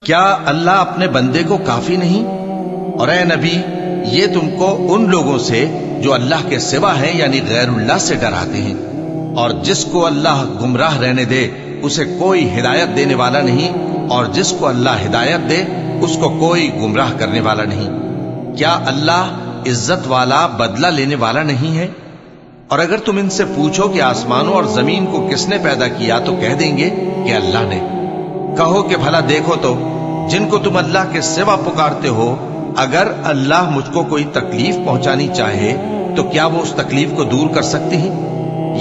کیا اللہ اپنے بندے کو کافی نہیں؟ اور اے نبی، یہ تم کو ان لوگوں سے جو اللہ کے سوا ہیں یعنی غیر اللہ سے ڈراتے ہیں، اور جس کو اللہ گمراہ رہنے دے اسے کوئی ہدایت دینے والا نہیں، اور جس کو اللہ ہدایت دے اس کو کوئی گمراہ کرنے والا نہیں۔ کیا اللہ عزت والا بدلہ لینے والا نہیں ہے؟ اور اگر تم ان سے پوچھو کہ آسمانوں اور زمین کو کس نے پیدا کیا تو کہہ دیں گے کہ اللہ نے۔ کہو کہ بھلا دیکھو تو جن کو تم اللہ کے سوا پکارتے ہو، اگر اللہ مجھ کو کوئی تکلیف پہنچانی چاہے تو کیا وہ اس تکلیف کو دور کر سکتے ہیں؟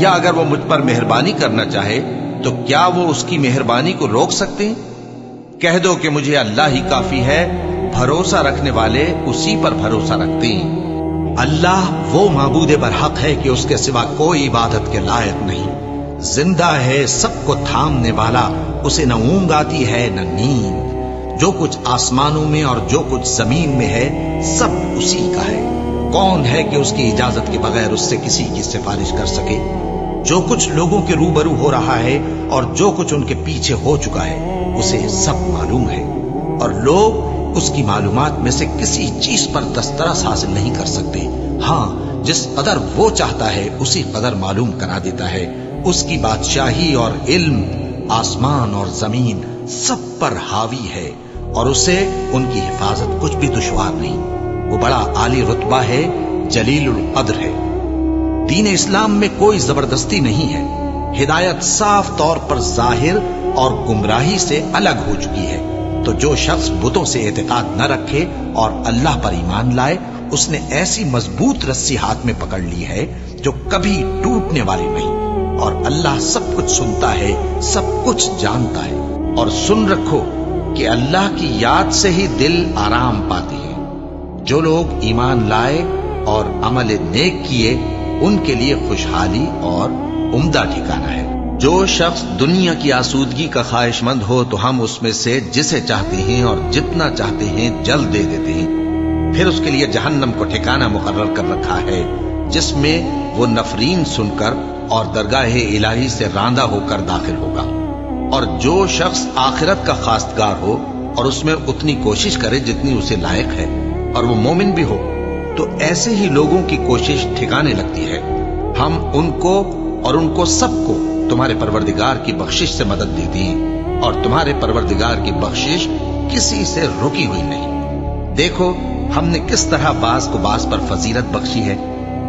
یا اگر وہ مجھ پر مہربانی کرنا چاہے تو کیا وہ اس کی مہربانی کو روک سکتے ہیں؟ کہہ دو کہ مجھے اللہ ہی کافی ہے، بھروسہ رکھنے والے اسی پر بھروسہ رکھتے ہیں۔ اللہ وہ معبود برحق ہے کہ اس کے سوا کوئی عبادت کے لائق نہیں، زندہ ہے، سب کو تھامنے والا، اسے نہ اونگ آتی ہے نہ نیند۔ جو کچھ آسمانوں میں اور جو کچھ زمین میں ہے سب اسی کا ہے۔ کون ہے کہ اس کی اجازت کے بغیر اس سے کسی کی سفارش کر سکے؟ جو کچھ لوگوں کے روبرو ہو رہا ہے اور جو کچھ ان کے پیچھے ہو چکا ہے اسے سب معلوم ہے، اور لوگ اس کی معلومات میں سے کسی چیز پر دسترس حاصل نہیں کر سکتے۔ ہاں، جس قدر وہ چاہتا ہے اسی قدر معلوم کرا دیتا ہے۔ اس کی بادشاہی اور علم آسمان اور زمین سب پر حاوی ہے، اور اسے ان کی حفاظت کچھ بھی دشوار نہیں۔ وہ بڑا عالی رتبہ ہے، جلیل القدر ہے۔ دین اسلام میں کوئی زبردستی نہیں ہے، ہدایت صاف طور پر ظاہر اور گمراہی سے الگ ہو چکی ہے۔ تو جو شخص بتوں سے اعتقاد نہ رکھے اور اللہ پر ایمان لائے، اس نے ایسی مضبوط رسی ہاتھ میں پکڑ لی ہے جو کبھی ٹوٹنے والی نہیں، اور اللہ سب کچھ سنتا ہے، سب کچھ جانتا ہے۔ اور سن رکھو کہ اللہ کی یاد سے ہی دل آرام پاتے ہیں۔ جو لوگ ایمان لائے اور عمل نیک کیے ان کے لیے خوشحالی اور عمدہ ٹھکانہ ہے۔ جو شخص دنیا کی آسودگی کا خواہش مند ہو تو ہم اس میں سے جسے چاہتے ہیں اور جتنا چاہتے ہیں جلد دے دیتے ہیں، پھر اس کے لیے جہنم کو ٹھکانہ مقرر کر رکھا ہے، جس میں وہ نفرین سن کر اور درگاہ الہی سے راندہ ہو کر داخل ہوگا۔ اور جو شخص آخرت کا خواستگار ہو اور اس میں اتنی کوشش کرے جتنی اسے لائق ہے، اور وہ مومن بھی ہو، تو ایسے ہی لوگوں کی کوشش ٹھکانے لگتی ہے۔ ہم ان کو اور ان کو سب کو تمہارے پروردگار کی بخشش سے مدد دیتی ہیں، اور تمہارے پروردگار کی بخشش کسی سے رکی ہوئی نہیں۔ دیکھو ہم نے کس طرح بعض کو بعض پر فضیلت بخشی ہے،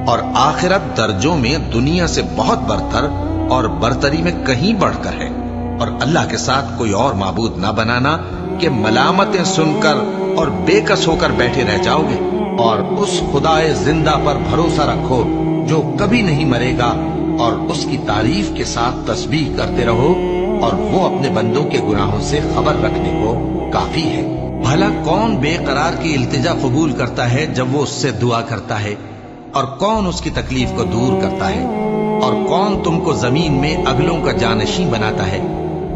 اور آخرت درجوں میں دنیا سے بہت برتر اور برتری میں کہیں بڑھ کر ہے۔ اور اللہ کے ساتھ کوئی اور معبود نہ بنانا کہ ملامتیں سن کر اور بے کس ہو کر بیٹھے رہ جاؤ گے، اور اس خدائے زندہ پر بھروسہ رکھو جو کبھی نہیں مرے گا، اور اس کی تعریف کے ساتھ تسبیح کرتے رہو، اور وہ اپنے بندوں کے گناہوں سے خبر رکھنے کو کافی ہے۔ بھلا کون بے قرار کی التجا قبول کرتا ہے جب وہ اس سے دعا کرتا ہے، اور کون اس کی تکلیف کو دور کرتا ہے، اور کون تم کو زمین میں اگلوں کا جانشین بناتا ہے؟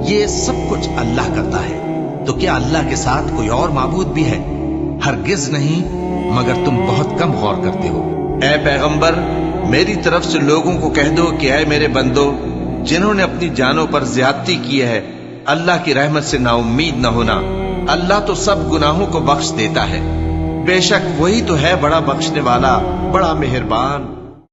یہ سب کچھ اللہ کرتا ہے۔ تو کیا اللہ کے ساتھ کوئی اور معبود بھی ہے؟ ہرگز نہیں، مگر تم بہت کم غور کرتے ہو۔ اے پیغمبر، میری طرف سے لوگوں کو کہہ دو کہ اے میرے بندو، جنہوں نے اپنی جانوں پر زیادتی کی ہے، اللہ کی رحمت سے نا امید نہ ہونا۔ اللہ تو سب گناہوں کو بخش دیتا ہے، بے شک وہی تو ہے بڑا بخشنے والا، بڑا مہربان۔